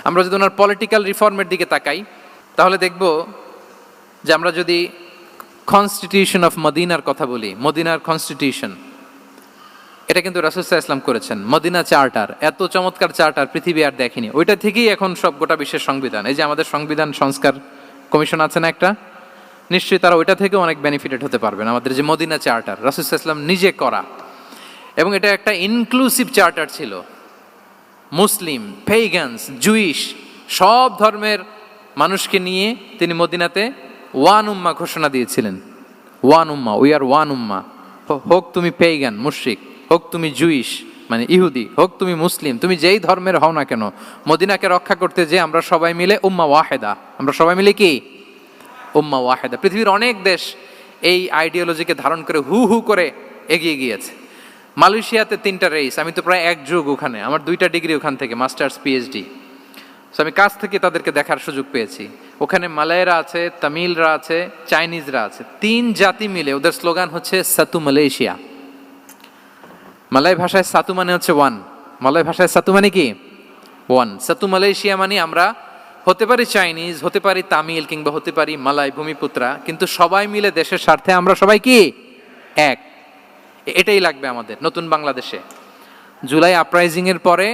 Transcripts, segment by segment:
আমরা যদি ওনার পলিটিক্যাল রিফর্মের দিকে তাকাই তাহলে দেখব যে আমরা যদি কনস্টিটিউশন অফ মদিনার কথা বলি, মদিনার কনস্টিটিউশন, এটা কিন্তু রাসূল সাল্লাল্লাহু আলাইহি ওয়াসাল্লাম করেছেন। মদিনা চার্টার, এত চমৎকার চার্টার পৃথিবী আর দেখেনি। ওইটা থেকেই এখন সব গোটা বিশ্বের সংবিধান। এই যে আমাদের সংবিধান সংস্কার কমিশন আছে না একটা, নিশ্চয়ই তারা ওইটা থেকে অনেক বেনিফিটেড হতে পারবেন। আমাদের যে মদিনা চার্টার রাসূল সাল্লাল্লাহু আলাইহি ওয়াসাল্লাম নিজে করা, এবং এটা একটা ইনক্লুসিভ চার্টার ছিল। মুসলিম, পেগানস, জুইশ সব ধর্মের মানুষকে নিয়ে তিনি মদিনাতে ওয়ান উম্মা ঘোষণা দিয়েছিলেন। One Umma, we are one উম্মা। হোক তুমি পেগান মুশরিক, হোক তুমি জুইশ মানে ইহুদি, হোক তুমি মুসলিম, তুমি যেই ধর্মের হও না কেন, মদিনাকে রক্ষা করতে যে আমরা সবাই মিলে উম্মা ওয়াহেদা, আমরা সবাই মিলে কি উম্মা ওয়াহেদা। পৃথিবীর অনেক দেশ এই আইডিওলজিকে ধারণ করে হু হু করে এগিয়ে গিয়েছে। মালয়েশিয়াতে 3টা রেস, আমি তো প্রায় এক যুগ ওখানে, আমার 2টা ডিগ্রি ওখান থেকে, মাস্টার্স পিএইচডি। সো আমি কাছ থেকে তাদেরকে দেখার সুযোগ পেয়েছি। ওখানে মালয়েরা আছে, তামিলরা আছে, চাইনিজরা আছে, 3 জাতি মিলে ওদের স্লোগান হচ্ছে সাতু মালয়েশিয়া। মালয় ভাষায় সাতু মানে হচ্ছে ওয়ান, মালয় ভাষায় সাতু মানে কি ওয়ান। সাতু মালয়েশিয়া মানে আমরা হতে পারি চাইনিজ, হতে পারি তামিল, কিংবা হতে পারি মালয় ভূমিপুত্রা, কিন্তু সবাই মিলে দেশের স্বার্থে আমরা সবাই কি এক। এটাই লাগবে আমাদের নতুন বাংলাদেশে। জুলাই আপরাইজিং এর পরে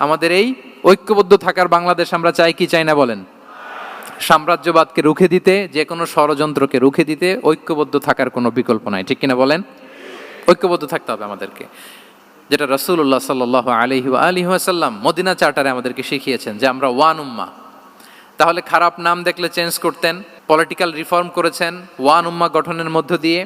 আমাদের এই ঐক্যবদ্ধ থাকার বাংলাদেশ আমরা চাই কি চাই না বলেন? সাম্রাজ্যবাদকে রুখে দিতে, যে কোনো ষড়যন্ত্রকে রুখে দিতে ঐক্যবদ্ধ থাকার কোনো বিকল্প নাই, ঠিক কিনা বলেন? ঐক্যবদ্ধ থাকতে হবে আমাদেরকে, যেটা রাসূলুল্লাহ সাল্লাল্লাহু আলাইহি ওয়াসাল্লাম মদিনা চার্টারে আমাদেরকে শিখিয়েছেন যে আমরা ওয়ান উম্মা। তাহলে খারাপ নাম দেখলে চেঞ্জ করতেন, পলিটিক্যাল রিফর্ম করেছেন ওয়ান উম্মা গঠনের মধ্য দিয়ে।